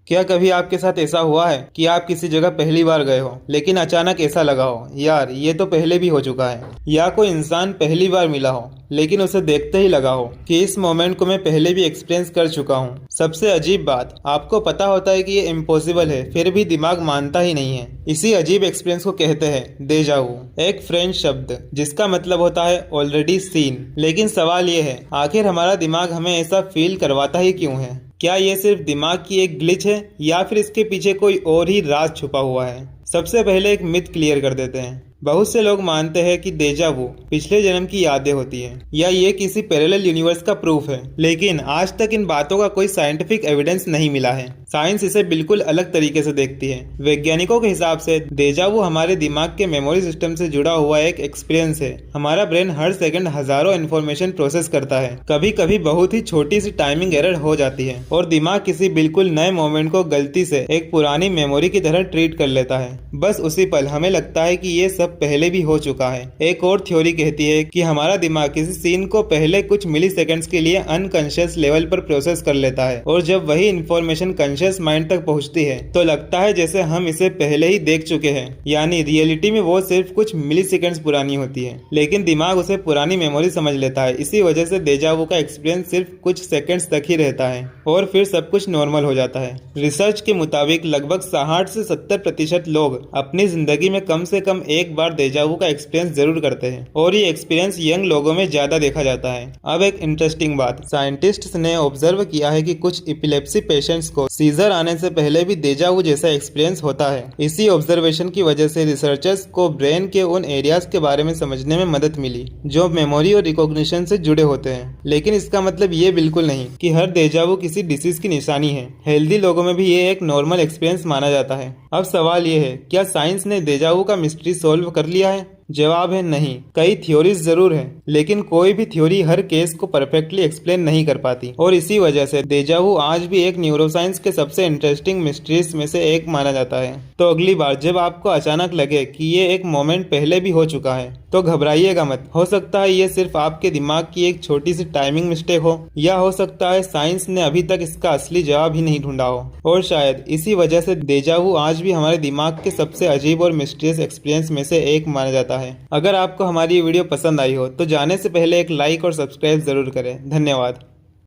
क्या कभी आपके साथ ऐसा हुआ है कि आप किसी जगह पहली बार गए हो लेकिन अचानक ऐसा लगा हो यार ये तो पहले भी हो चुका है, या कोई इंसान पहली बार मिला हो लेकिन उसे देखते ही लगा हो कि इस मोमेंट को मैं पहले भी एक्सपीरियंस कर चुका हूँ। सबसे अजीब बात, आपको पता होता है कि ये इम्पॉसिबल है फिर भी दिमाग मानता ही नहीं है। इसी अजीब एक्सपीरियंस को कहते हैं डेजा वू, एक फ्रेंच शब्द जिसका मतलब होता है ऑलरेडी सीन। लेकिन सवाल ये है, आखिर हमारा दिमाग हमें ऐसा फील करवाता ही क्यों है? क्या ये सिर्फ दिमाग की एक ग्लिच है या फिर इसके पीछे कोई और ही राज छुपा हुआ है? सबसे पहले एक मिथ क्लियर कर देते हैं। बहुत से लोग मानते हैं कि डेजा वू पिछले जन्म की यादें होती हैं या ये किसी पैरेलल यूनिवर्स का प्रूफ है, लेकिन आज तक इन बातों का कोई साइंटिफिक एविडेंस नहीं मिला है। साइंस इसे बिल्कुल अलग तरीके से देखती है। वैज्ञानिकों के हिसाब से डेजा वू हमारे दिमाग के मेमोरी सिस्टम से जुड़ा हुआ एक एक्सपीरियंस है। हमारा ब्रेन हर सेकंड हजारों इन्फॉर्मेशन प्रोसेस करता है। कभी कभी बहुत ही छोटी सी टाइमिंग एरर हो जाती है और दिमाग किसी बिल्कुल नए मोमेंट को गलती से एक पुरानी मेमोरी की तरह ट्रीट कर लेता है। बस उसी पल हमें लगता है कि ये सब पहले भी हो चुका है। एक और थ्योरी कहती है कि हमारा दिमाग किसी सीन को पहले कुछ मिली सेकेंड्स के लिए अनकॉन्शियस लेवल पर प्रोसेस कर लेता है और जब वही इन्फॉर्मेशन कॉन्शियस माइंड तक पहुंचती है तो लगता है जैसे हम इसे पहले ही देख चुके हैं। यानी रियलिटी में वो सिर्फ कुछ मिली सेकेंड्स पुरानी होती है, लेकिन दिमाग उसे पुरानी मेमोरी समझ लेता है। इसी वजह से डेजा वू का एक्सपीरियंस सिर्फ कुछ सेकेंड्स तक ही रहता है और फिर सब कुछ नॉर्मल हो जाता है। रिसर्च के मुताबिक लगभग 60 से 70% लोग अपनी जिंदगी में कम से कम एक बार डेजा वू का एक्सपीरियंस जरूर करते हैं और ये एक्सपीरियंस यंग लोगों में ज्यादा देखा जाता है। अब एक इंटरेस्टिंग बात, साइंटिस्ट्स ने ऑब्जर्व किया है कि कुछ एपिलेप्सी पेशेंट्स को सीजर आने से पहले भी डेजा वू जैसा एक्सपीरियंस होता है। इसी ऑब्जर्वेशन की वजह से रिसर्चर्स को ब्रेन के उन एरियाज के बारे में समझने में मदद मिली जो मेमोरी और रिकॉग्निशन से जुड़े होते हैं। लेकिन इसका मतलब ये बिल्कुल नहीं कि हर डेजा वू किसी डिसीज की निशानी है। हेल्दी लोगों में भी ये एक नॉर्मल एक्सपीरियंस माना जाता है। अब सवाल ये है, क्या साइंस ने डेजा वू का मिस्ट्री सॉल्व कर लिया है? जवाब है नहीं। कई थ्योरीज जरूर हैं, लेकिन कोई भी थ्योरी हर केस को परफेक्टली एक्सप्लेन नहीं कर पाती और इसी वजह से डेजा वू आज भी एक न्यूरोसाइंस के सबसे इंटरेस्टिंग मिस्ट्रीज में से एक माना जाता है। तो अगली बार जब आपको अचानक लगे कि ये एक मोमेंट पहले भी हो चुका है तो घबराइएगा मत। हो सकता है ये सिर्फ आपके दिमाग की एक छोटी सी टाइमिंग मिस्टेक हो, या हो सकता है साइंस ने अभी तक इसका असली जवाब ही नहीं ढूंढा हो। और शायद इसी वजह से डेजा वू आज भी हमारे दिमाग के सबसे अजीब और मिस्टीरियस एक्सपीरियंस में से एक माना जाता है। अगर आपको हमारी वीडियो पसंद आई हो तो जाने से पहले एक लाइक और सब्सक्राइब जरूर करें। धन्यवाद।